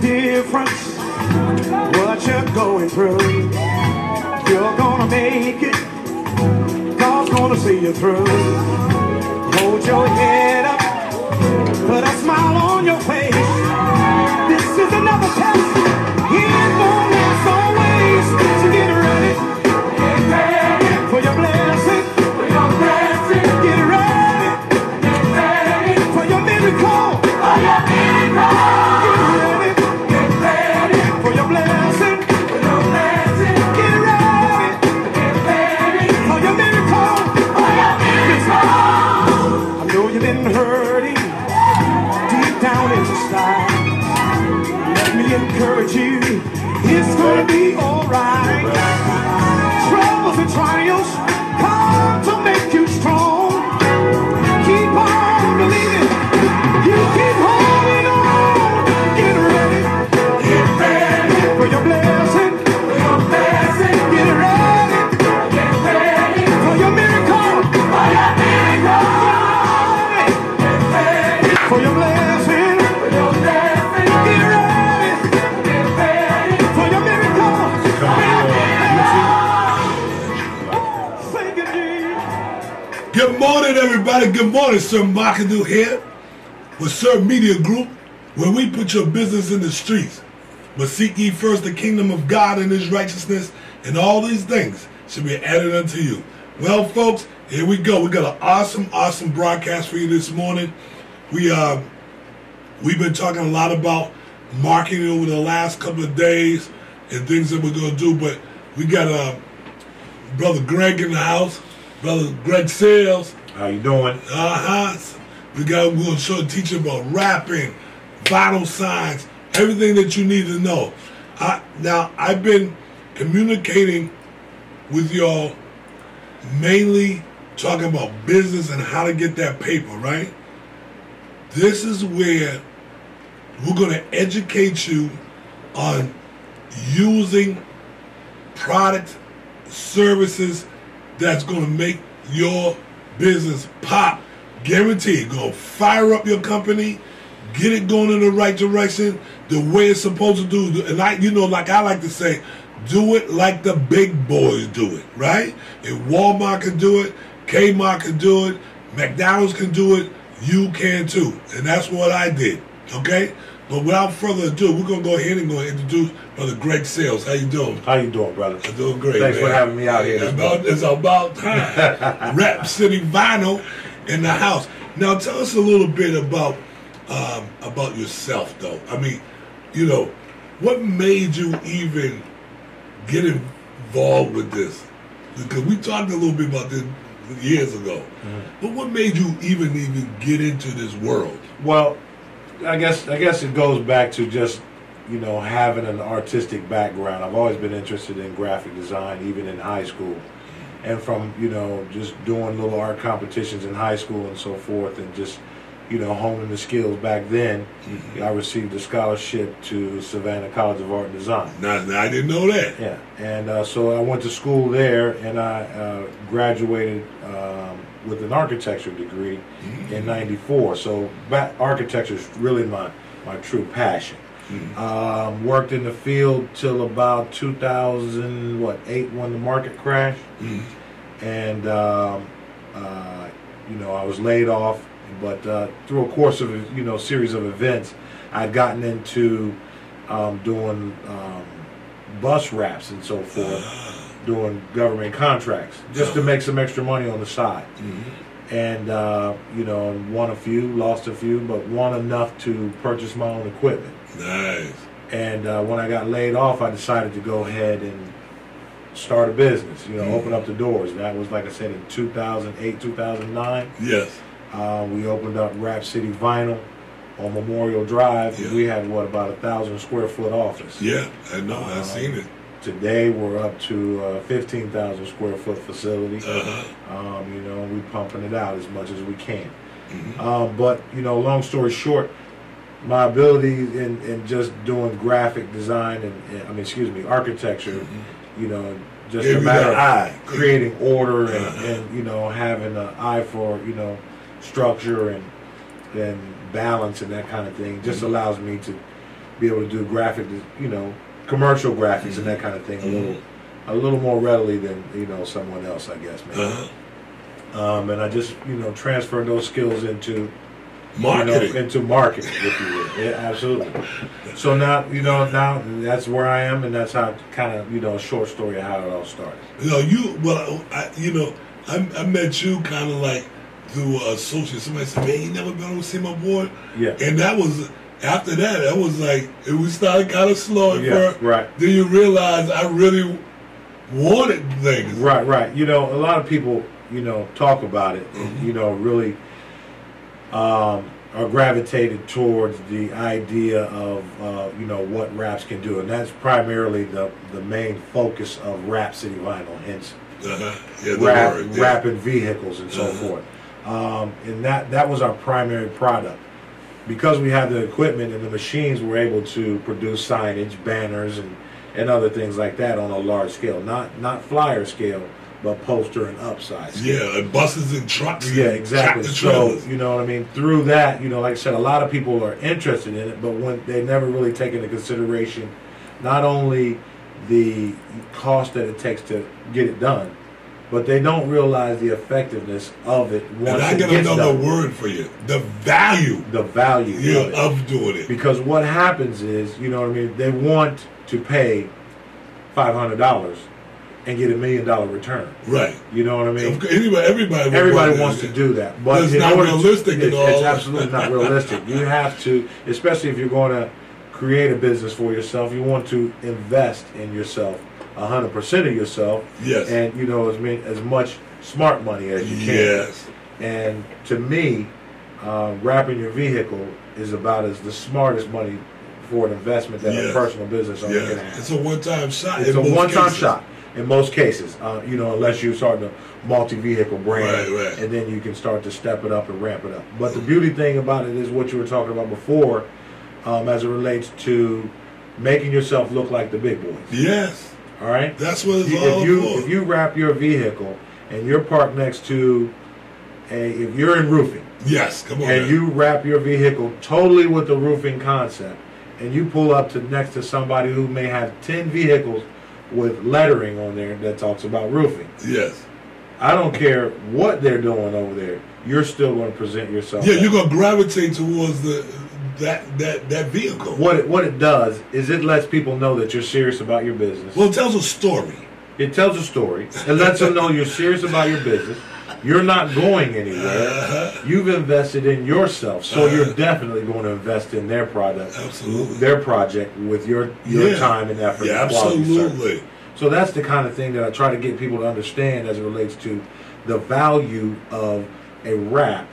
difference what you're going through. You're gonna make it. God's gonna see you through. Hold your head up. Put a smile on your face. This is another test. It won't last always. So get ready. Get ready for your blessing. For your blessing. Get ready. Get ready for your miracle. For your miracle. Get ready. Get ready for your blessing. For your blessing. Get ready. Get ready for your miracle. For your miracle. I know you've been hurting down inside. Let me encourage you, it's gonna be alright. Troubles and trials come to make you strong. Keep on believing, you keep holding on. Get ready for your blessing. For your blessing. Get ready for your miracle. For your miracle. Get ready for your blessing. Good morning, everybody. Good morning, Sir McAdoo here with Sir Media Group, where we put your business in the streets. But seek ye first the kingdom of God and His righteousness, and all these things should be added unto you. Well, folks, here we go. We got an awesome broadcast for you this morning. We've been talking a lot about marketing over the last couple of days and things that we're going to do, but we got Brother Greg in the house. Brother Greg Sales. How you doing? We're going to teach you about rapping, vital signs, everything that you need to know. Now, I've been communicating with y'all mainly talking about business and how to get that paper, right? This is where we're going to educate you on using product, services, that's going to make your business pop. Guaranteed. Going to fire up your company, get it going in the right direction, the way it's supposed to do. And like I like to say, do it like the big boys do it, right? If Walmart can do it, Kmart can do it, McDonald's can do it, you can too. And that's what I did, okay? But without further ado, we're going to go ahead and introduce Brother Greg Sales. How you doing? How you doing, brother? I'm doing great, Thanks man. for having me out here. It's about time. Rap City Vinyl in the house. Now, tell us a little bit about yourself, though. I mean, what made you even get involved with this? Because we talked a little bit about this years ago. Mm-hmm. But what made you even get into this world? Well, I guess it goes back to just, having an artistic background. I've always been interested in graphic design, even in high school. And from, just doing little art competitions in high school and so forth, and just, honing the skills back then, I received a scholarship to Savannah College of Art and Design. Now, I didn't know that. Yeah, and so I went to school there, and I graduated with an architecture degree in '94. So architecture is really my true passion. Worked in the field till about 2008 when the market crashed, and I was laid off. But through a course of series of events, I'd gotten into doing bus wraps and so forth, doing government contracts just to make some extra money on the side. And won a few, lost a few, but won enough to purchase my own equipment. Nice. And when I got laid off, I decided to go ahead and start a business, open up the doors. That was, like I said, in 2008, 2009. Yes. We opened up Rap City Vinyl on Memorial Drive. Yeah. We had, about 1,000 square foot office. Yeah, I know. I've seen it. Today we're up to 15,000 square foot facility. We pumping it out as much as we can. But long story short, my ability in just doing graphic design and architecture, just a matter of creating order and having an eye for structure and balance and that kind of thing just allows me to be able to do graphic, commercial graphics and that kind of thing a little more readily than someone else, I guess, maybe. And I just transferred those skills into marketing, if you will. Yeah, absolutely. So now that's where I am, and that's how kind of a short story of how it all started. I met you kind of like through associates. Somebody said, "Man, you never been on SEMA board?" Yeah. And that was after that was like we started kind of slow at first. Right. Then you realize I really wanted things. Right. A lot of people talk about it and really are gravitated towards the idea of what Raps can do, and that's primarily the main focus of Rhapsody Vinyl, hence rapping vehicles and so forth. And that was our primary product. Because we have the equipment and the machines, we're able to produce signage, banners, and other things like that on a large scale, not flyer scale, but poster and upsize scale. Yeah, like buses and trucks. Yeah, exactly. So through that, like I said, a lot of people are interested in it, but when they never really take into consideration not only the cost that it takes to get it done, but they don't realize the effectiveness of it once it gets done. And I got another word for you: the value. The value of doing it. Because what happens is, they want to pay $500 and get $1 million return. Right. You know what I mean? Everybody wants to do that, but it's not realistic at all. It's absolutely not realistic. You have to, especially if you're going to create a business for yourself, you want to invest in yourself, 100% of yourself. Yes. And as much smart money as you can. Yes. And to me, wrapping your vehicle is about as the smartest money for an investment that a personal business owner can have. It's a one-time shot. It's a one-time shot in most cases, unless you're starting a multi-vehicle brand, right. And then you can start to step it up and ramp it up. But the beauty thing about it is what you were talking about before, as it relates to making yourself look like the big boys. Yes. All right? That's what it's all for. If you wrap your vehicle and you're parked next to if you're in roofing. Yes, come on. And you wrap your vehicle totally with the roofing concept, and you pull up next to somebody who may have 10 vehicles with lettering on there that talks about roofing. Yes. I don't care what they're doing over there. You're still going to present yourself. Yeah, you're going to gravitate towards that vehicle. What it does is it lets people know that you're serious about your business. Well, it tells a story. It tells a story. It lets them know you're serious about your business. You're not going anywhere. You've invested in yourself, so you're definitely going to invest in their product, absolutely, their project with your time and effort. Yeah, and quality absolutely. Service. So that's the kind of thing that I try to get people to understand as it relates to the value of a wrap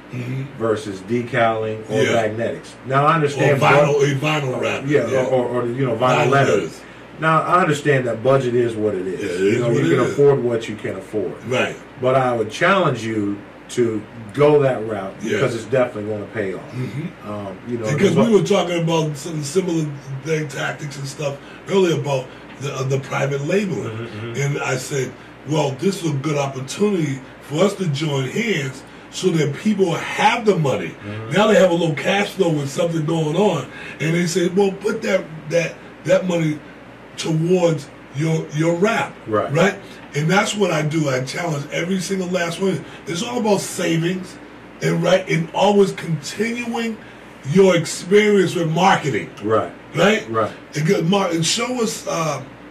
versus decaling or magnetics. Now I understand vinyl wrap. Or vinyl letters. Now I understand that budget is what it is. You can afford what you can afford. Right. But I would challenge you to go that route because it's definitely going to pay off. Because we were talking about some similar tactics and stuff earlier about the private labeling, and I said, well, this is a good opportunity for us to join hands so that people have the money. Now they have a little cash flow with something going on, and they say, well, put that money towards your rap, right? And that's what I do. I challenge every single last one. It's all about savings, and always continuing your experience with marketing, right? And show us.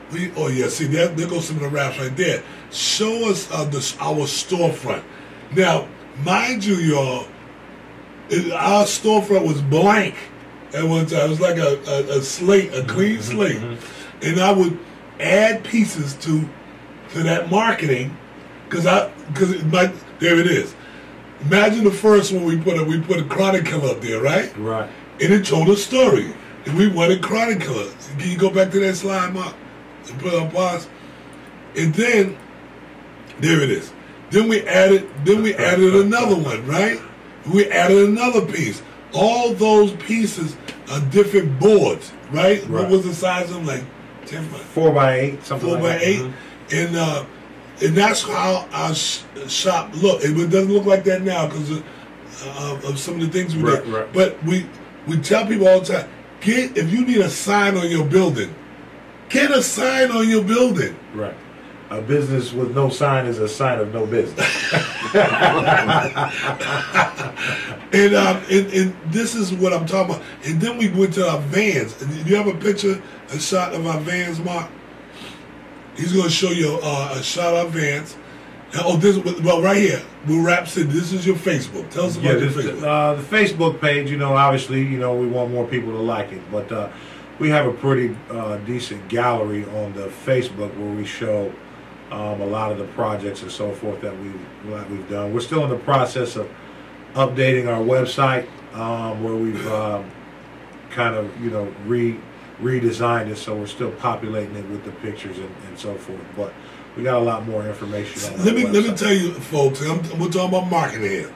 See, there goes some of the raps right there. Show us our storefront. Now, mind you, y'all, our storefront was blank at one time. It was like a slate, a clean slate, and I would add pieces to that marketing because there it is. Imagine the first one we put a Chronic Killer up there, right? Right. And it told a story, and we wanted Chronic Killer. Can you go back to that slide, Mark? And put it on pause. And then there it is. Then we added another one, right? We added another piece. All those pieces are different boards, right? What was the size of them? Like 10 by 4x8, something 4 like by 8, and that's how our shop look. It doesn't look like that now because of some of the things we did. Right. But we tell people all the time, if you need a sign on your building, get a sign on your building. Right. A business with no sign is a sign of no business. and this is what I'm talking about. And then we went to our vans. Do you have a shot of our vans, Mark? He's going to show you a shot of our vans. Right here, we'll Rap City. This is your Facebook. Tell us about your Facebook. The Facebook page, obviously, we want more people to like it. But we have a pretty decent gallery on the Facebook where we show a lot of the projects and so forth that we've done. We're still in the process of updating our website where we've kind of, redesigned it, so we're still populating it with the pictures and so forth. But we got a lot more information on Let me tell you, folks, we're talking about marketing here.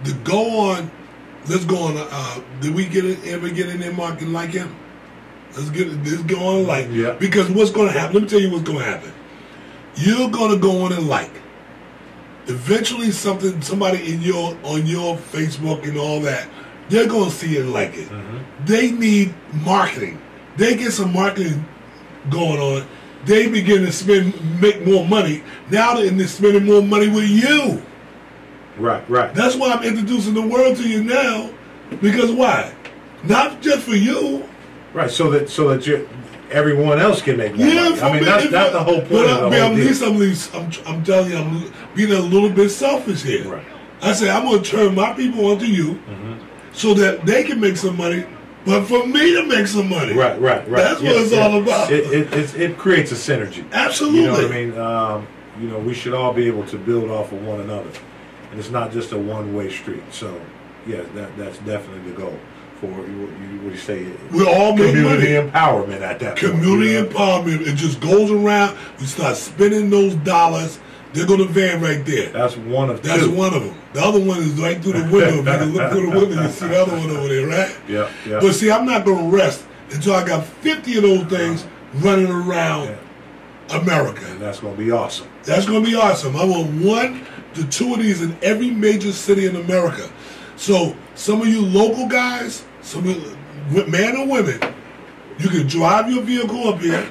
Let's go on. Did we ever get in there marketing like him? Let's go on like. Yeah. Because what's going to happen? Let me tell you what's going to happen. You're going to go on and like. Eventually, somebody on your Facebook and all that, they're going to see it and like it. Mm-hmm. They need marketing. They get some marketing going on. They begin to make more money. Now they're spending more money with you. Right. That's why I'm introducing the world to you now. Because why? Not just for you. Right. So that everyone else can make more money. I mean, that's the whole point of the whole deal. I'm telling you, I'm being a little bit selfish here. Right. I say I'm going to turn my people onto you, so that they can make some money. But for me to make some money. Right. That's what it's all about. It creates a synergy. Absolutely. You know what I mean? We should all be able to build off of one another. And it's not just a one-way street. So, yes, that's definitely the goal for, what do you say? We're all community empowerment at that point. Community empowerment. It just goes around. We start spending those dollars. They're going to van right there. That's one of That's two. one of them. The other one is right through the window. If you look through the window, you see the other one over there, right? Yeah. But see, I'm not going to rest until I got 50 of those things running around America. And that's going to be awesome. That's going to be awesome. I want 1 to 2 of these in every major city in America. So some of you local guys, men or women, you can drive your vehicle up here,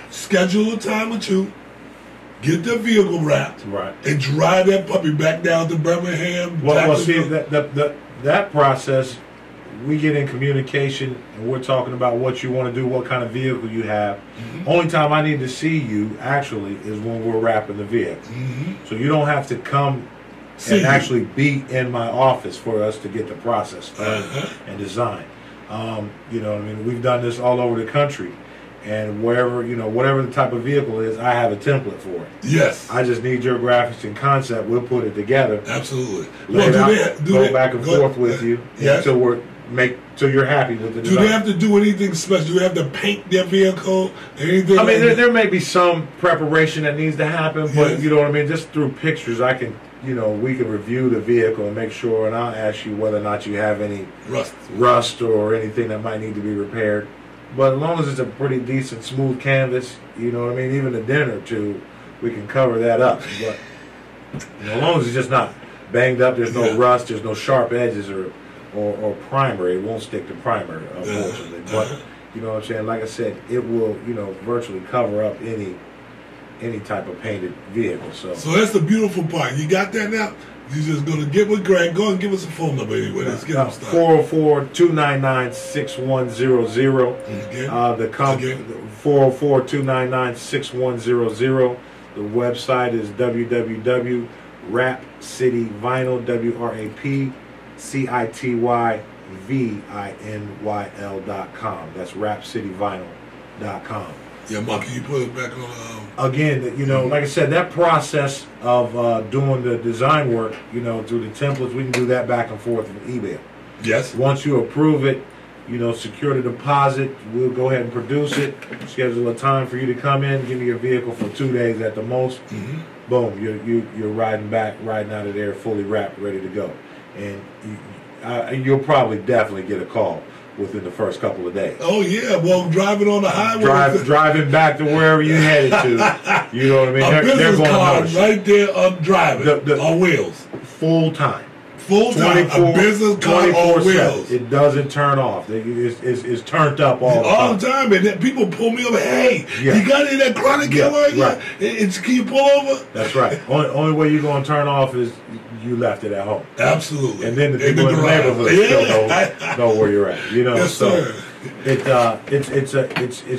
schedule a time with you, get the vehicle wrapped, right, and drive that puppy back down to Birmingham. Well, see, that process, we get in communication, and we're talking about what you want to do, what kind of vehicle you have. Mm-hmm. Only time I need to see you, actually, is when we're wrapping the vehicle. Mm-hmm. So you don't have to come and actually be in my office for us to get the process started and design. You know what I mean? We've done this all over the country. And wherever, whatever the type of vehicle is, I have a template for it. Yes. I just need your graphics and concept. We'll put it together. Absolutely. Go back and forth with you until you're happy with the design. Do they have to do anything special? Do they have to paint their vehicle? Anything? I mean, there may be some preparation that needs to happen, but you know what I mean? Just through pictures, we can review the vehicle and make sure, and I'll ask you whether or not you have any rust or anything that might need to be repaired. But as long as it's a pretty decent, smooth canvas, you know what I mean? Even a dent or two, we can cover that up. But as long as it's just not banged up, there's no rust, there's no sharp edges or primer. It won't stick to primer, unfortunately. But, you know what I'm saying? Like I said, it will, virtually cover up any type of painted vehicle. So that's the beautiful part. You got that now? You're just going to get with Greg. Go and give us a phone number anyway. Let's get them started. 404-299-6100. The 404-299-6100. The website is www.rapcityvinyl, WRAPCITYVINYL.com. That's rapcityvinyl.com. Yeah, Mark, can you put it back on? Again, like I said, that process of doing the design work, through the templates, we can do that back and forth with email. Yes. Once you approve it, secure the deposit, we'll go ahead and produce it, schedule a time for you to come in, give me your vehicle for 2 days at the most. Mm-hmm. Boom, you're riding out of there fully wrapped, ready to go. And you'll probably definitely get a call within the first couple of days. Oh yeah, well, driving on the highway, driving back to wherever you headed to. You know what I mean? They're going to right there, driving on wheels, full time. full time, a business car on 24/7. wheels. It doesn't turn off. It's turned up All the time, and then people pull me over. Hey, Yeah. you got any of that chronic killer? right. Can you pull over? That's right. Only way you're going to turn off is you left it at home. Absolutely. And then the In people in the garage. neighborhood still know where you're at. You know, Yes, so sir. it's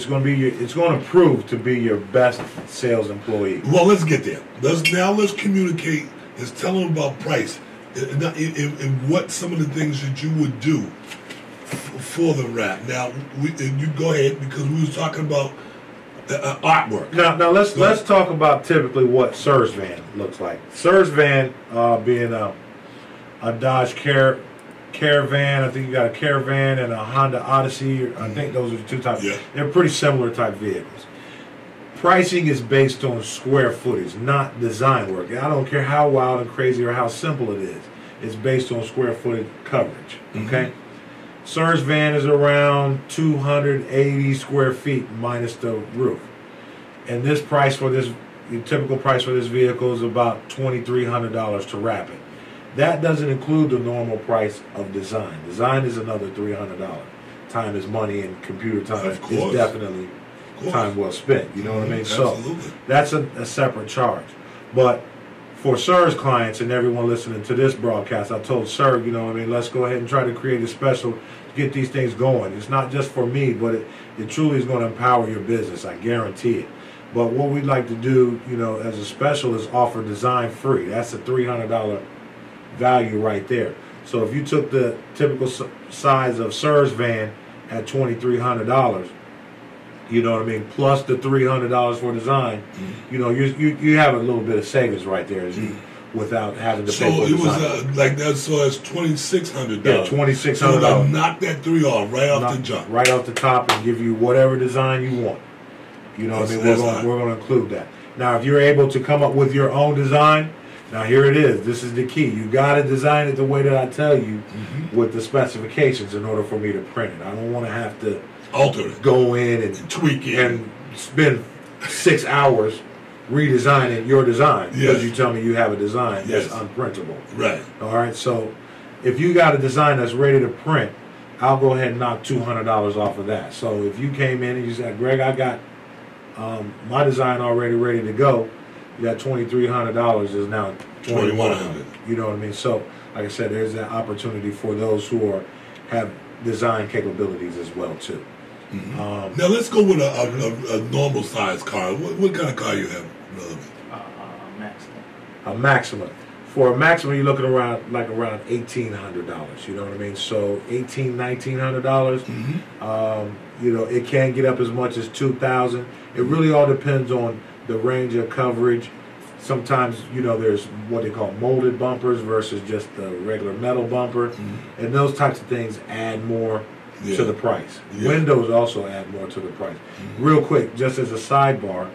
going to be it's going to prove to be your best sales employee. Well, let's get there. Let's communicate. Let's tell them about price and what some of the things that you would do for the wrap. Now, you go ahead because we was talking about artwork. Now let's talk about typically what Surge van looks like. Surge van being a Dodge Caravan. I think you got a Caravan and a Honda Odyssey. I think those are the two types. Yeah. They're pretty similar type vehicles. Pricing is based on square footage, not design work. I don't care how wild and crazy or how simple it is. It's based on square footage coverage. Okay. Surge van is around 280 square feet minus the roof. And this price for this, the typical price for this vehicle is about $2,300 to wrap it. That doesn't include the normal price of design. Design is another $300. Time is money, and computer time Of course. is definitely time well spent. You know what I mean? Absolutely. So that's a separate charge. But for Surge clients and everyone listening to this broadcast, I told Surge, you know what I mean, let's go ahead and try to create a special to get these things going. It's not just for me, but it truly is going to empower your business. I guarantee it. But what we'd like to do, you know, as a special is offer design free. That's a $300 value right there. So if you took the typical size of Surge van at $2,300, you know what I mean, plus the $300 for design, you know, you have a little bit of savings right there without having to pay for So it design. was like that. So it's $2,600. Yeah, $2,600. So they'll knock that $3 off right off the jump. Right off the top and give you whatever design you want. You know what I mean? We're going to include that. Now, if you're able to come up with your own design, now here it is. This is the key. You got to design it the way that I tell you with the specifications in order for me to print it. I don't want to have to Alter it. go in and Tweak it. and spend 6 hours redesigning your design because Yes. you tell me you have a design Yes. that's unprintable. Right. All right, so if you got a design that's ready to print, I'll go ahead and knock $200 off of that. So if you came in and you said, Greg, I got my design already ready to go, that $2,300 is now $2,100. You know what I mean? So, like I said, there's that opportunity for those who have design capabilities as well too. Now let's go with a normal size car. What kind of car you have, brother? A Maxima. For a Maxima, you're looking around $1,800. You know what I mean? So $1,900. You know, it can get up as much as $2,000. It really all depends on the range of coverage. Sometimes, you know, there's what they call molded bumpers versus just the regular metal bumper, and those types of things add more to the price. Windows also add more to the price. Real quick, just as a sidebar,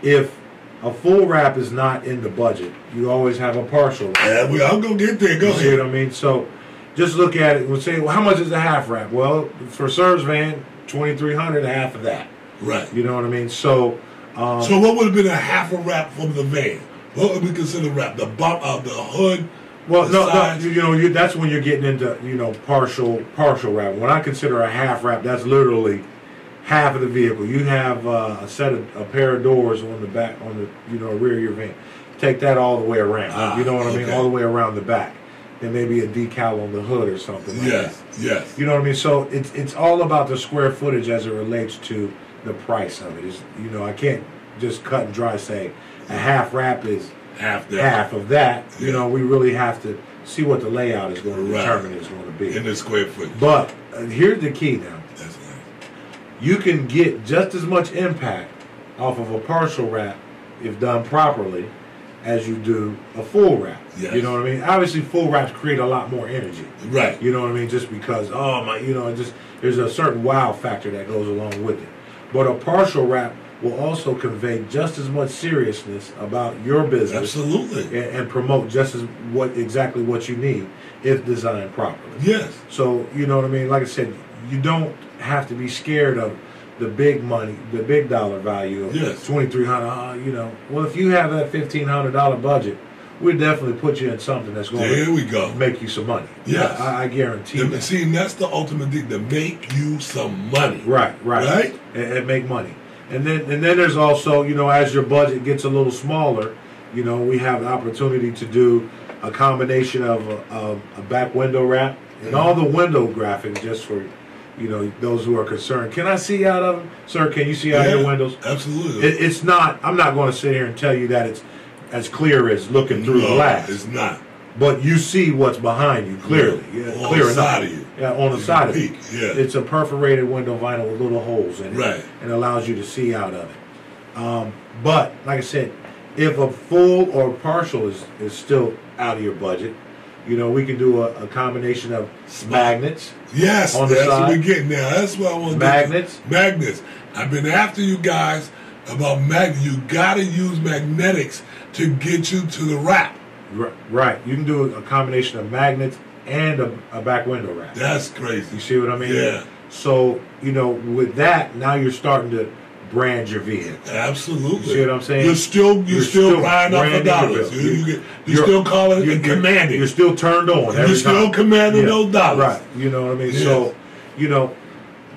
if a full wrap is not in the budget, you always have a partial wrap. Yeah, I'm going to get there. Go You see ahead. what I mean? So just look at it and say, well, how much is a half wrap? Well, for Surge van, $2,300, half of that. Right. You know what I mean? So So what would have been a half a wrap from the van? What would we consider wrap? The bump of the hood? well, the no, sides? you know, that's when you're getting into, you know, partial wrap. When I consider a half wrap, that's literally half of the vehicle. You have a pair of doors on the back, on the, you know, rear of your van. Take that all the way around. You know what I mean? Okay. All the way around the back. There may be a decal on the hood or something like that. Yes. You know what I mean? So it's all about the square footage as it relates to the price of it. It's, you know, I can't just cut and dry say a half wrap is Half that. half of that. Yeah. You know, we really have to see what the layout is going to Right. determine it's going to be. In the square foot. But here's the key now. That's nice. You can get just as much impact off of a partial wrap, if done properly, as you do a full wrap. Yes. You know what I mean? Obviously, full wraps create a lot more energy. Right. You know what I mean? Just because, oh my, you know, just there's a certain wow factor that goes along with it. But a partial wrap will also convey just as much seriousness about your business. Absolutely. And promote just as exactly what you need if designed properly. Yes. So, you know what I mean? Like I said, you don't have to be scared of the big money, the big dollar value of Yes. $2,300. You know, well, if you have that $1,500 budget, we'll definitely put you in something that's going There we to go. make you some money. Yes. I guarantee And that. see, and that's the ultimate thing, to make you some money. Right. Right? And make money. And then there's also, as your budget gets a little smaller, we have the opportunity to do a combination of a back window wrap and all the window graphics, just for those who are concerned. Can I see out of them, sir? Can you see out your windows? Absolutely. It's not. I'm not going to sit here and tell you that it's as clear as looking through the glass. It's not. But you see what's behind you clearly. On Clear the side enough. of you. Yeah, on the side of you. Peak, yeah. It's a perforated window vinyl with little holes in it. Right. And allows you to see out of it. But, like I said, if a full or partial is still out of your budget, we can do a combination of magnets. Yes, on the that's side. what we're getting now. That's what I want to Magnets. do. Magnets. I've been after you guys about magnets. You got to use magnetics to get you to the wrap. Right. You can do a combination of magnets and a back window wrap. That's crazy. You see what I mean? Yeah. So, with that, now you're starting to brand your vehicle. Absolutely. You see what I'm saying? You're still buying up for branding dollars. your vehicle. You're still calling and commanding. You're still turned on every You're still time. commanding those dollars. Right. You know what I mean? Yes. So,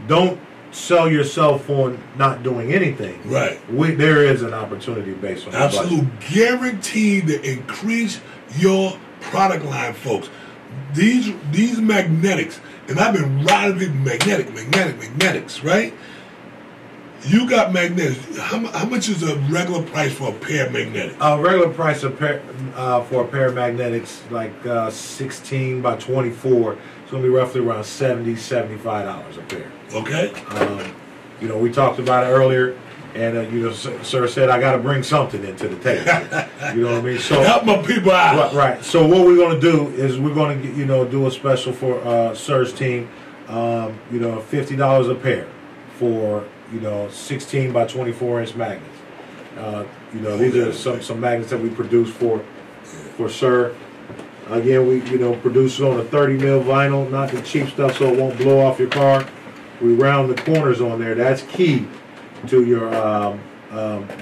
don't sell yourself on not doing anything. Right. There is an opportunity based on your budget. Absolute guaranteed to increase your product line, folks. These magnetics, and I've been riding magnetics, right? You got magnetics. How much is a regular price for a pair of magnetics? Regular price for a pair of magnetics, like 16 by 24, it's going to be roughly around $70, $75 a pair. Okay. We talked about it earlier, and sir said I got to bring something into the table. You know what I mean? So help my people out. Right. So what we're going to do is we're going to do a special for Sir's team. $50 a pair for 16 by 24 inch magnets. These are some magnets that we produce for Sir. Again, we produce it on a 30 mil vinyl, not the cheap stuff, so it won't blow off your car. We round the corners on there. That's key to your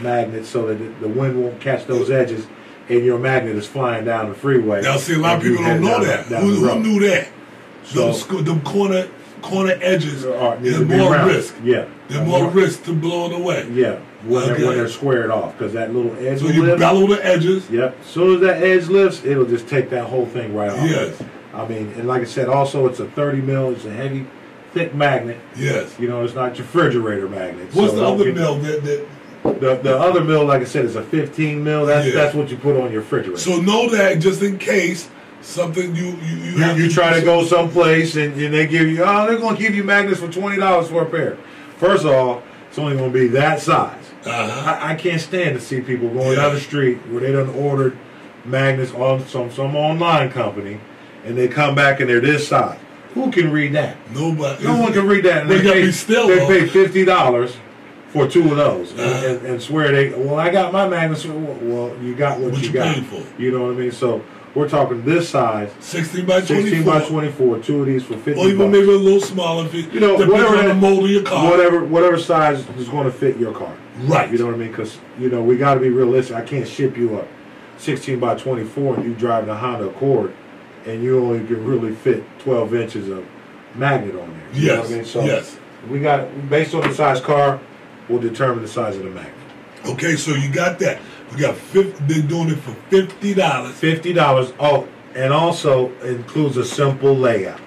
magnets, so that the wind won't catch those edges, and your magnet is flying down the freeway. Now, see, a lot of people don't know that. Who knew that? So, them corner edges, there's be more round. risk. Yeah. There's more risk to blow it away. Yeah, when they're squared off, because that little edge So will you lift. bellow the edges. Yep. As soon as that edge lifts, it'll just take that whole thing right off. Yes. I mean, and like I said, also it's a 30 mil. It's a heavy, thick magnet. Yes. It's not your refrigerator magnet. What's So the don't other get- mill? The other mill, like I said, is a 15 mil. That's what you put on your refrigerator. So know that just in case something you have you try to go someplace and they give you, they're going to give you magnets for $20 for a pair. First of all, it's only going to be that size. Uh-huh. I can't stand to see people going down the street where they done ordered magnets on some online company, and they come back and they're this size. Who can read that? Nobody. No one can read that. And They gotta pay, be still. They pay $50 for two of those, Uh-huh. and swear I got my magnets. Well, you got what you got. paid for. You know what I mean? So we're talking this size, 16 by 24. 16 by 24. Two of these for $50. Or even maybe a little smaller if you depending whatever on the mold of your car. whatever size is going to fit your car. Right. You know what I mean? Because we got to be realistic. I can't ship you a 16 by 24 and you driving a Honda Accord, and you only can really fit 12 inches of magnet on there. You know what I mean? So yes. we got, based on the size car, we'll determine the size of the magnet. Okay, so you got that. We got they're doing it for $50. $50. Oh, and also includes a simple layout.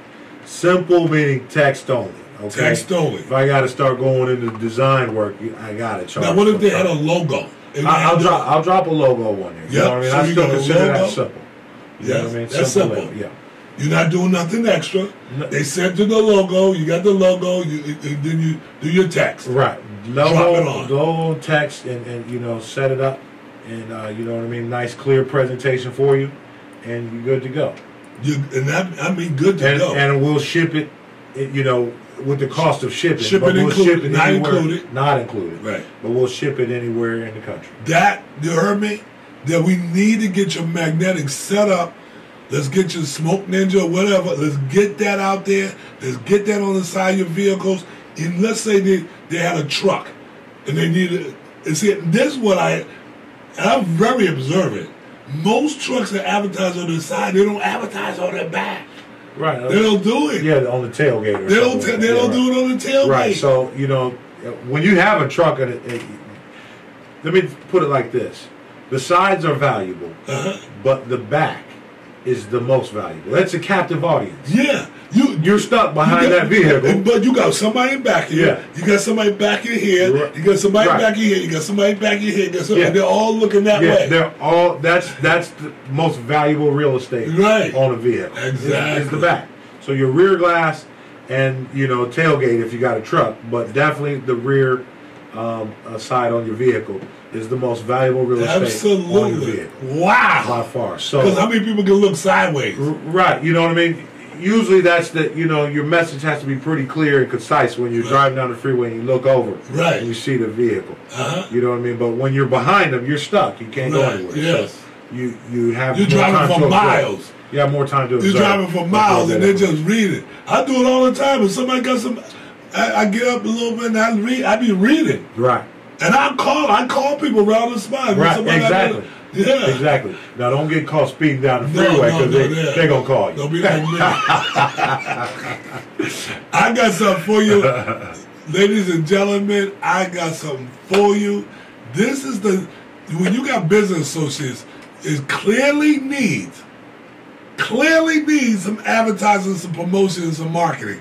Simple meaning text only. Okay? Text only. If I got to start going into design work, I got to charge. Now, what if they had a logo? I'll drop a logo on there. You know what I mean? So I you still got a consider logo? that simple. You know what I mean? That's simple. layout, yeah. You're not doing nothing extra. No. They sent you the logo. You got the logo. Then you do your text. Right. Drop it on. Logo, text, and set it up, and you know what I mean. Nice, clear presentation for you, and you're good to go. Good to go. And we'll ship it, with the cost of shipping. Shipping but we'll included, ship it not anywhere, included. Not included. Right. But we'll ship it anywhere in the country. That, you heard me? That we need to get your magnetic set up. Let's get your Smoke Ninja or whatever. Let's get that out there. Let's get that on the side of your vehicles. And let's say they had a truck and they needed. And see, this is what I'm very observant. most trucks that advertise on the side, they don't advertise on their back. Right. They don't do it. Yeah, on the tailgate. Or They don't. something. They don't do it on the tailgate. Right. So when you have a truck, let me put it like this: the sides are valuable, but the back is the most valuable. That's a captive audience. Yeah. You're stuck behind that vehicle. But you got somebody back here. Yeah. You got somebody back in here. Right. You got somebody Right. back in here. You got somebody back in here. You got somebody, Yeah. They're all looking that Yeah, way. they're all. That's the most valuable real estate Right. on a vehicle. Exactly. Is the back. So your rear glass and tailgate if you got a truck, but definitely the rear side on your vehicle is the most valuable real estate on your Absolutely. vehicle Wow. by far. So Because how many people can look sideways? right, you know what I mean. Usually that's your message has to be pretty clear and concise when you're driving down the freeway and you look over Right. and you see the vehicle. Uh-huh. You know what I mean? But when you're behind them, you're stuck. You can't go Right, anywhere. yes. So you have You're more driving time for to observe. miles. You have more time to observe. You're driving for miles and they're just reading. I do it all the time. If somebody got some, I get up a little bit and I read. I be reading, right. and I call people around the spot. Right, Somebody exactly. Yeah. Exactly. Now don't get caught speeding down the No, freeway no, because no, they're gonna call you. Don't be like me. I got something for you, ladies and gentlemen. I got something for you. This is when you got business associates, it clearly needs some advertising, some promotion, some marketing.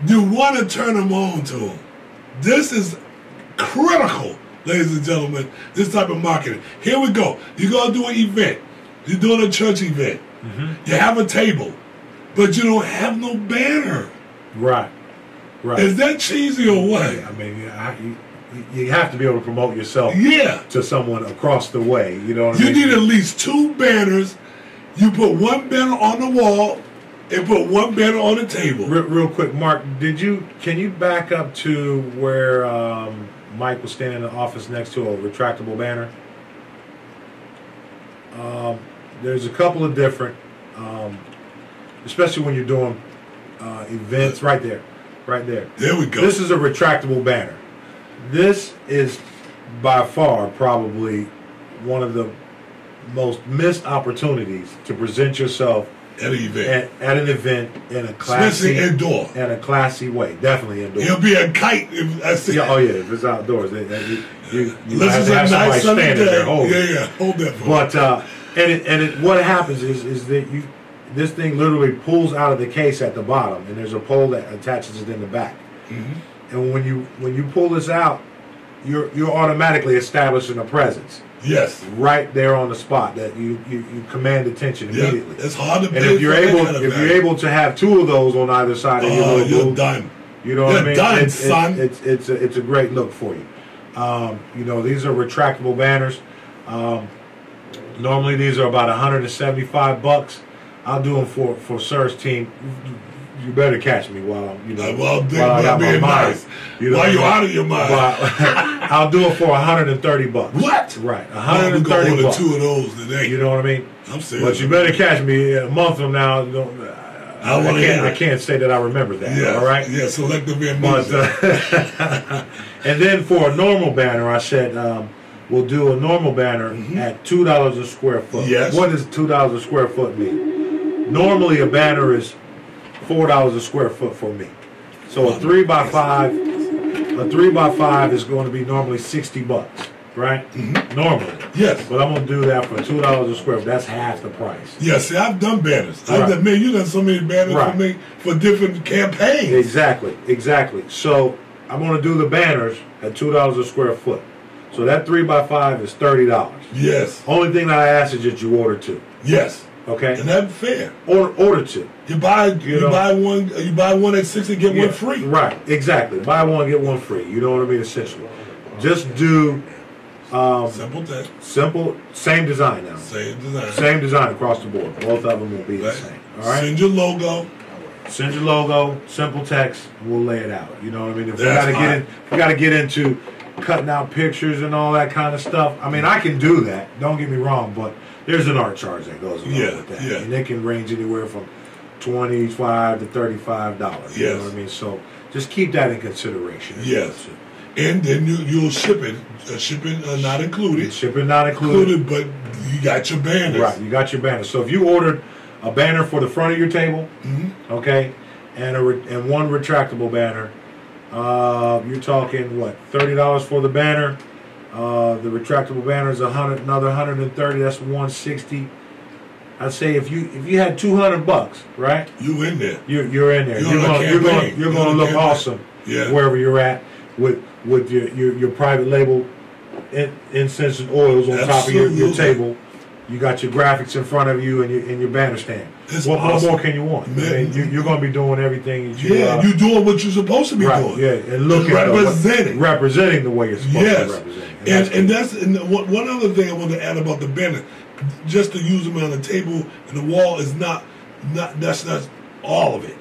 You want to turn them on to them. This is critical, ladies and gentlemen, this type of marketing. Here we go. You're going to do an event. You're doing a church event. Mm-hmm. You have a table, but you don't have no banner. Right. Right. Is that cheesy or what? I mean, you have to be able to promote yourself Yeah. to someone across the way. You know what I You mean? need at least 2 banners. You put 1 banner on the wall and put 1 banner on the table. Real quick, Mark, can you back up to where Mike was standing in the office next to a retractable banner? There's a couple of different, especially when you're doing events. Right there. There we go. This is a retractable banner. This is by far probably one of the most missed opportunities to present yourself at an event. At an event in a classy, especially indoor. In a classy way. Definitely indoor. It'll be a kite if I see. Yeah, if it's outdoors. You This have is to a have somebody nice sunny standing day. there holding. Yeah, hold that for me. But what happens is that this thing literally pulls out of the case at the bottom, and there's a pole that attaches it in the back. Mm-hmm. And when you pull this out, you're automatically establishing a presence. Yes. Right there on the spot that you command attention immediately. It's hard to. And if you're able to have 2 of those on either side of your little you're booth, done. you know what I mean? Done, son. It's a great look for you. These are retractable banners. Normally these are about $175. I'll do them for Sir's team. You better catch me while I'm, while I got my being mind. nice. While you're out of your mind. I'll do it for $130. What? Right, $130. $130. 2 of those today. You know what I mean? I'm serious. But you better catch me a month from now. I can't say that I remember that. Yeah, all right. Yeah, selective But, amnesia. and then for a normal banner, I said we'll do a normal banner at $2 a square foot. Yes. What does $2 a square foot mean? Normally, a banner is $4 a square foot for me. So a 3x5 is going to be normally $60, right? Normally. Yes. But I'm going to do that for $2 a square foot. That's half the price. Yeah, see, I've done banners. Right. You done so many banners Right. for me for different campaigns. Exactly. So I'm going to do the banners at $2 a square foot. So that 3x5 is $30. Yes. Only thing that I ask is that you order 2. Yes. Okay. And that's fair. Order 2. You buy one at 6 and get one free. Right. Exactly. Buy 1 get 1 free. You know what I mean? Essentially. Just do Simple text. Same design now. Same design across the board. Both of them will be the same. All right. Send your logo. Simple text. We'll lay it out. You know what I mean? If we That's got to get into cutting out pictures and all that kind of stuff. I mean, I can do that. Don't get me wrong, but there's an art charge that goes along with that, and it can range anywhere from $25 to $35. You know what I mean? So just keep that in consideration. Yes. And then you'll ship it. Shipping not included. Shipping not included. But you got your banners. Right, you got your banners. So if you ordered a banner for the front of your table, okay, and one retractable banner, you're talking what, $30 for the banner. The retractable banner is another $130. That's $160. I'd say if you had $200, right? You in there? You're in there. You're gonna look awesome. Yeah. Wherever you're at with your private label incense and oils on top of your table. You got your graphics in front of you and your banner stand. What more can you want? Man, you're going to be doing everything. You're doing what you're supposed to be doing. Yeah, and look at representing the way you're supposed to represent. And that's one other thing I want to add about the banner. Just to use them on the table and the wall is not that's not all of it.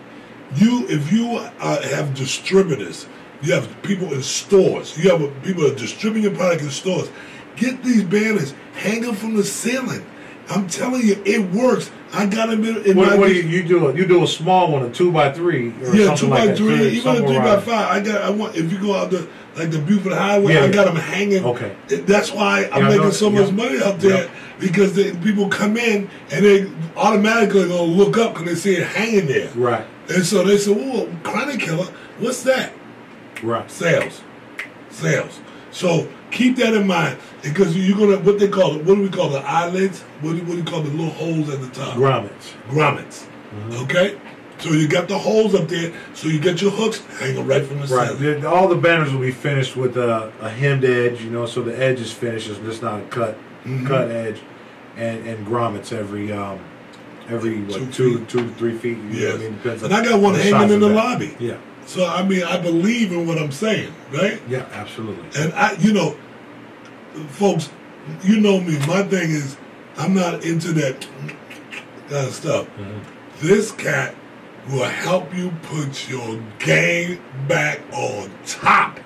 If you have distributors, you have people in stores, you have people that distribute your product in stores. Get these banners, hang them from the ceiling. I'm telling you, it works. I got them in my. What do you do? You do a small one, a 2x3, or something like that. 2x3, even a 3x5. I want. If you go out the Buford Highway, I got them hanging. Okay. That's why I'm making so much money out there because people come in and they automatically gonna look up because they see it hanging there. Right. And so they say, "Whoa, Chronic Killer, what's that?" Right. Sales. So keep that in mind because you're gonna what do we call the eyelids? What do you call the little holes at the top? Grommets. Mm-hmm. Okay. So you got the holes up there, so you get your hooks hanging right from the center. Right. All the banners will be finished with a hemmed edge, so the edge is finished. It's just not a cut edge, and grommets every 2 to 3 feet. Yes. I mean, depends and I got one hanging in the lobby. Yeah. So I believe in what I'm saying, right? Yeah, absolutely. And folks, you know me. My thing is, I'm not into that kind of stuff. Mm-hmm. This cat will help you put your game back on top.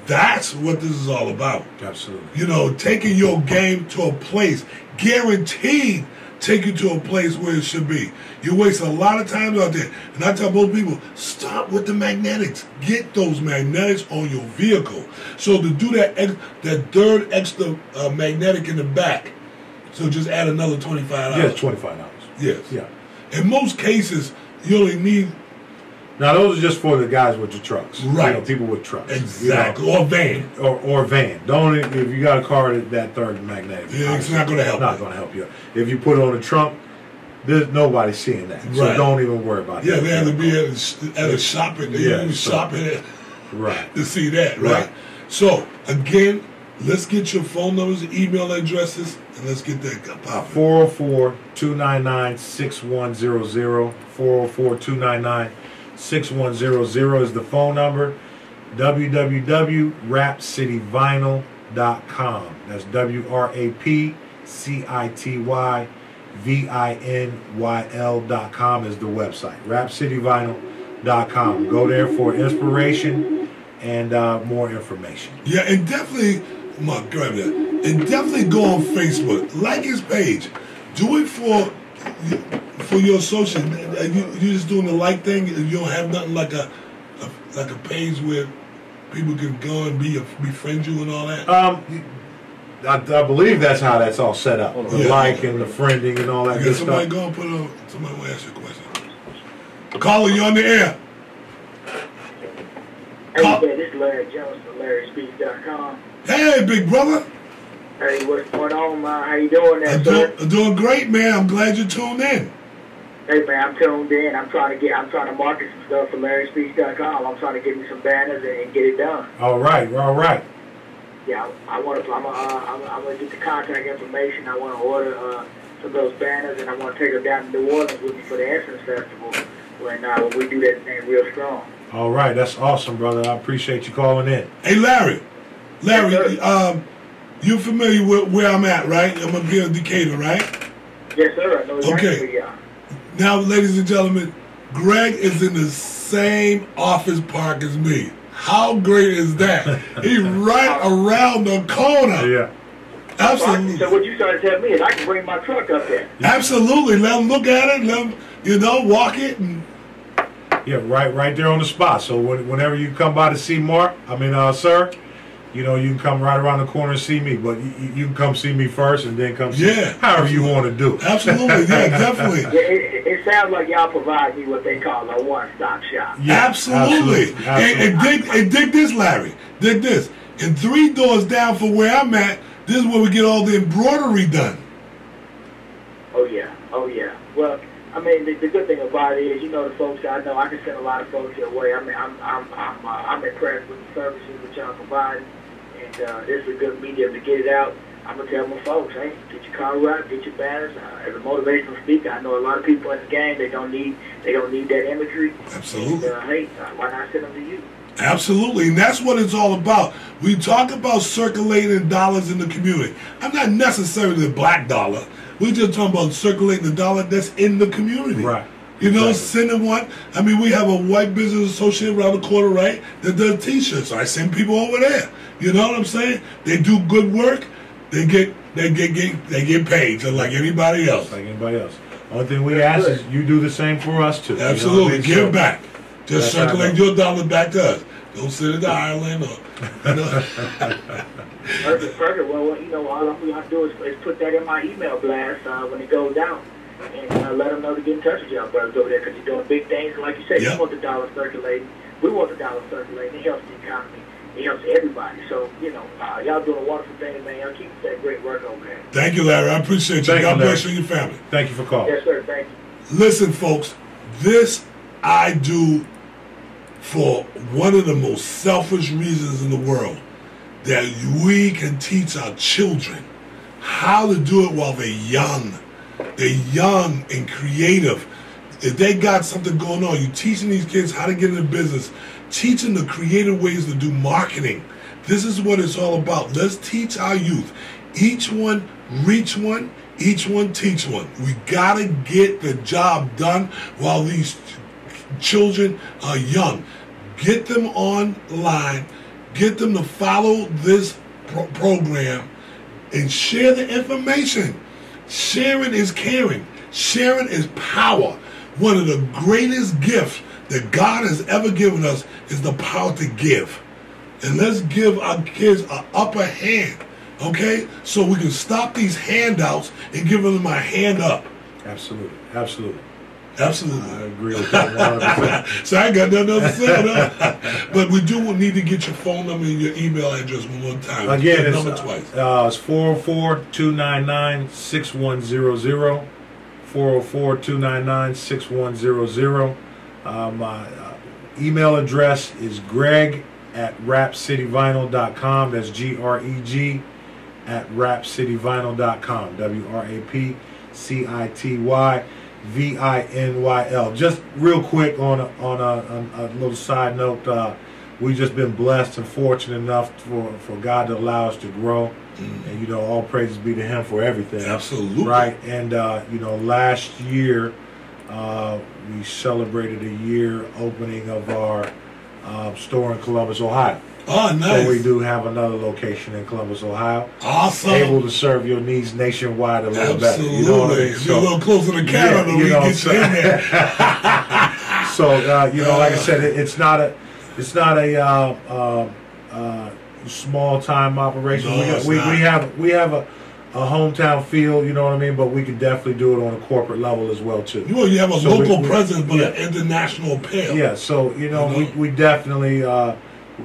That's what this is all about. Absolutely. Taking your game to a place, guaranteed take you to a place where it should be. You waste a lot of time out there. And I tell most people, stop with the magnetics. Get those magnetics on your vehicle. So to do that third extra magnetic in the back, so just add another $25. Yes, $25. Yes. Yeah. In most cases, you only need... Now, those are just for the guys with the trucks. Right. People with trucks. Exactly. Or van. Or van. Don't, if you got a car that third magnetic. Yeah, it's not going to help. It's not going to help you. If you put it on the trunk, there's nobody seeing that. So don't even worry about that. Yeah, they have to be at a shopping. Shopping to see that, right? So, again, let's get your phone numbers, email addresses, and let's get that popping. 404-299-6100. 404-299-6100 is the phone number. www.rapcityvinyl.com. That's WRAPCITYVINYL.com is the website. rapcityvinyl.com. Go there for inspiration and more information. Yeah, and definitely, Mark, grab that. And definitely go on Facebook. Like his page. Do it for your social. You just doing the like thing. You don't have nothing like a page where people can go and befriend you and all that. I believe that's how that's all set up. The like and the friending and all that good somebody stuff. Go and put on. Somebody will ask you a question. Caller, you on the air. Hey, this is Larry Jones from LarrySpeaks.com. Hey, big brother. Hey, what's going on, man? How you doing there, sir? I'm doing great, man. I'm glad you tuned in. Hey, man, I'm tuned in. I'm trying to market some stuff for LarrySpeaks.com. I'm trying to get me some banners and get it done. All right. Yeah, I'm gonna get the contact information. I want to order some of those banners, and I want to take them down to New Orleans with me for the Essence Festival when we do that thing real strong. All right, that's awesome, brother. I appreciate you calling in. Hey, Larry, you're familiar with where I'm at, right? I'm up here in Decatur, right? Yes, sir. I know exactly where you are. Now, ladies and gentlemen, Greg is in the same office park as me. How great is that? He's right around the corner. Yeah. Absolutely. So what you started telling me is I can bring my truck up there. Absolutely. Let him look at it. Let him, walk it. And Yeah, right there on the spot. So whenever you come by to see Mark, sir, you can come right around the corner and see me. But you can come see me first and then come see however you want to do. Absolutely, yeah, definitely. It sounds like y'all provide me what they call a one-stop shop. Yeah, absolutely. And dig this, Larry. Dig this. And 3 doors down from where I'm at, this is where we get all the embroidery done. Oh yeah. Well, the good thing about it is, the folks I know, I can send a lot of folks your way. I'm impressed with the services that y'all provide, and this is a good medium to get it out. I'm gonna tell my folks, hey, get your car out, get your banners. As a motivational speaker, I know a lot of people in the game, they don't need that imagery. Absolutely. And, hey, why not send them to you? Absolutely, and that's what it's all about. We talk about circulating dollars in the community. I'm not necessarily the black dollar. We're just talking about circulating the dollar that's in the community. Right. Sending one. We have a white business associate around the corner, right, that does T-shirts. So I send people over there. You know what I'm saying? They do good work. They get paid just like anybody else. Only thing we ask is you do the same for us too. Absolutely. Give back. Just circulate your dollar back to us. Don't send it to Ireland or. Perfect. Well, all we have to do is put that in my email blast when it goes down, and let them know to get in touch with y'all brothers over there, because you're doing big things. And like you said, you want the dollar circulating. We want the dollar circulating. It helps the economy. It helps everybody. So, y'all doing a wonderful thing, man. Y'all keep that great work over there. Thank you, Larry. I appreciate you. God bless you and your family. Thank you for calling. Yes, sir. Thank you. Listen, folks, this I do for one of the most selfish reasons in the world, that we can teach our children how to do it while they're young. They're young and creative. If they got something going on, you're teaching these kids how to get into business, teaching the creative ways to do marketing. This is what it's all about. Let's teach our youth. Each one reach one, each one teach one. We gotta get the job done while these children are young. Get them online, get them to follow this program, and share the information. Sharing is caring. Sharing is power. One of the greatest gifts that God has ever given us is the power to give. And let's give our kids an upper hand, okay? So we can stop these handouts and give them a hand up. Absolutely. I agree with that 100%. So I ain't got nothing else to say on that. But we do need to get your phone number and your email address one more time. Again, it's twice. It's 404-299-6100. 404-299-6100. My email address is greg@rapcityvinyl.com. That's GREG @rapcityvinyl.com. WRAPCITYVINYL. Just real quick on a little side note, we've just been blessed and fortunate enough for God to allow us to grow. And all praises be to Him for everything. Absolutely. Right. And last year we celebrated a year opening of our store in Columbus, Ohio. Oh, nice. So we do have another location in Columbus, Ohio. Awesome. Able to serve your needs nationwide a little better. Absolutely. You're a little closer to Canada. We get you in there. So like I said, it's not a small time operation. No, we have a hometown feel, you know what I mean, but we can definitely do it on a corporate level as well too. You have a local presence, but an international appeal. Yeah, so we definitely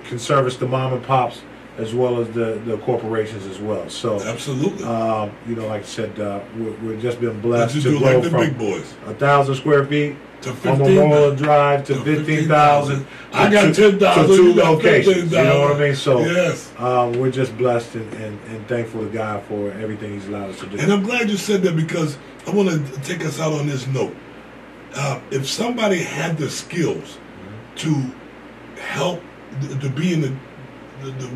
can service the mom and pops as well as the corporations as well. So absolutely, like I said, we've just been blessed to grow from the big boys. 1,000 square feet to on Memorial Drive to 15,000. I got 10,000. To 2 locations. You know what I mean? So yes, we're just blessed and thankful to God for everything He's allowed us to do. And I'm glad you said that, because I want to take us out on this note. If somebody had the skills to help to be in the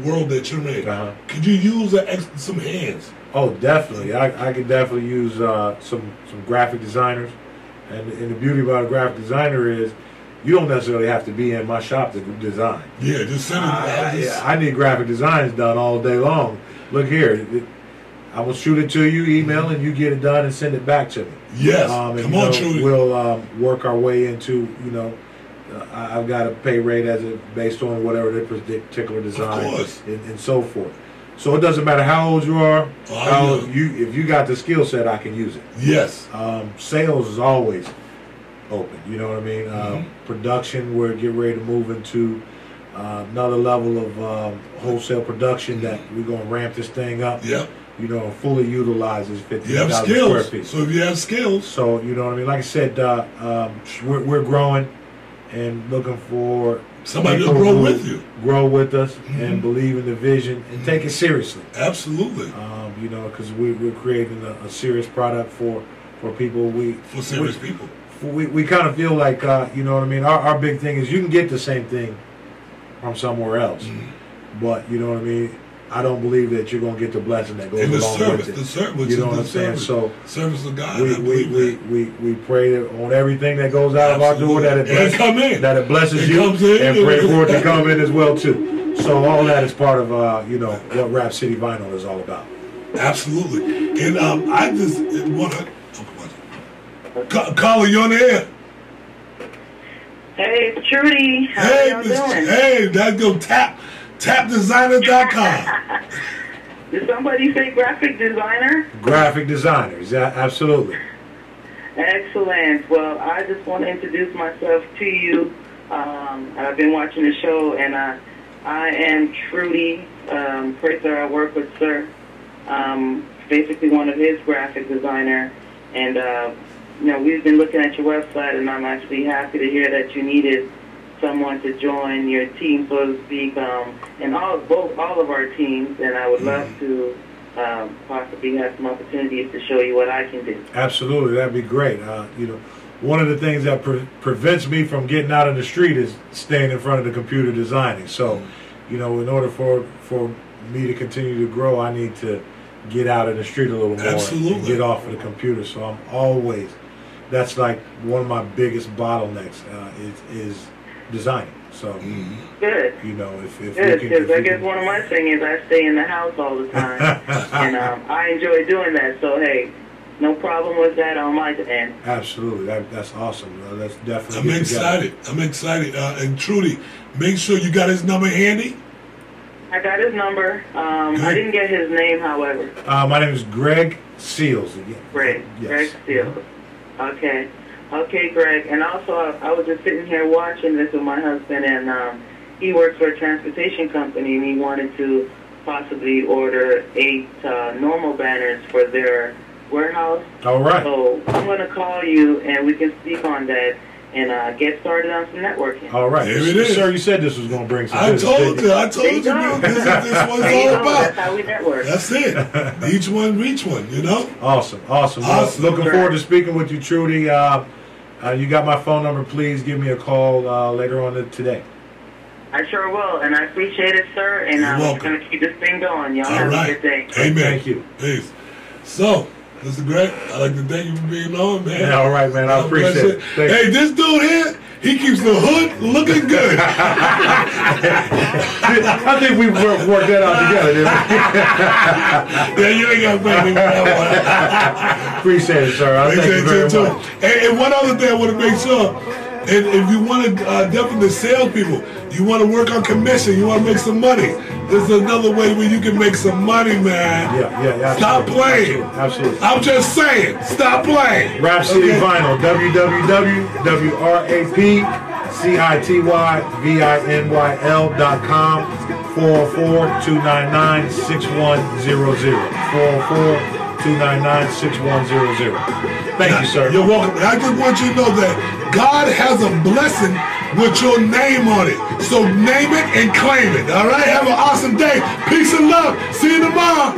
world that you're in, could you use some hands? Oh, definitely. I could definitely use some graphic designers. And the beauty about a graphic designer is you don't necessarily have to be in my shop to design. Yeah, just send it. I need graphic designs done all day long. Look here. I will shoot it to you, email, and you get it done and send it back to me. Yes. Come on, Trudy. We'll work our way into, I've got a pay rate based on whatever the particular design and so forth. So it doesn't matter how old you are, if you got the skill set, I can use it. Yes. Sales is always open. You know what I mean? Production, we're getting ready to move into another level of wholesale production that we're going to ramp this thing up. Yep. You know, fully utilizes 15,000 square feet. So if you have skills. So, you know what I mean? Like I said, we're growing and looking for somebody to grow with you. Grow with us and believe in the vision and take it seriously. Absolutely. You know, because we're creating a serious product for people. For serious people. We kind of feel like, you know what I mean? Our big thing is you can get the same thing from somewhere else. But, you know what I mean? I don't believe that you're going to get the blessing that goes along with it. The service, you know what I'm saying? So service of God. We pray on everything that goes out of our door that it blesses you, and pray for it to come in as well too. So all that is part of you know what Rap City Vinyl is all about. Absolutely. And I just want to Carla, you on the air? Hey, it's Trudy. How y'all doing? Hey, that's go tapdesigner.com. Did somebody say graphic designer? Graphic designers, yeah, absolutely. Excellent. Well, I just want to introduce myself to you. I've been watching the show, and I am Trudy. Prather, I work with Sir. Basically one of his graphic designer. And, you know, we've been looking at your website, and I'm actually happy to hear that you needed someone to join your team, so to speak, and all of our teams, and I would love to possibly have some opportunities to show you what I can do. Absolutely, that'd be great. You know, one of the things that prevents me from getting out in the street is staying in front of the computer designing. So, you know, in order for me to continue to grow, I need to get out in the street a little more and get off of the computer. So I'm always, that's like one of my biggest bottlenecks is designing. So good. You know, if good, because I guess one of my things is I stay in the house all the time, and I enjoy doing that. So hey, no problem with that on my end. Absolutely, that's awesome. That's definitely. I'm excited. I'm excited. And Trudy, make sure you got his number handy. I got his number. I didn't get his name, however. My name is Greg Seals again. Greg. Yes. Greg Seals. Okay. Okay, Greg. And also, I was just sitting here watching this with my husband, and he works for a transportation company, and he wanted to possibly order 8 normal banners for their warehouse. All right. So I'm going to call you, and we can speak on that and get started on some networking. All right. There it is. Sir, you said this was going to bring some business. I told you, man. This is what it's all about. That's how we network. That's it. Each one reach one, you know? Awesome. Looking forward to speaking with you, Trudy. You got my phone number. Please give me a call later on today. I sure will, and I appreciate it, sir. And we're going to keep this thing going. Y'all have a good day. Amen. Thank you. Peace. So, Mr. Greg, I'd like to thank you for being on, man. Yeah, all right, man. I appreciate it. Hey, this dude here, he keeps the hood looking good. I think we worked that out together, didn't we? Yeah, you ain't got to thank me for that one. Appreciate it, sir. I thank you very much. And one other thing I want to make sure, and if you want to definitely salespeople, you want to work on commission, you want to make some money, there's another way where you can make some money, man. Yeah. Stop playing. Absolutely. I'm just saying, stop playing. Rap City Vinyl, www.rapcityvinyl.com, 404-299-6100. 404-299-6100. Thank you, sir. You're welcome. I just want you to know that God has a blessing with your name on it. So name it and claim it. All right? Have an awesome day. Peace and love. See you tomorrow.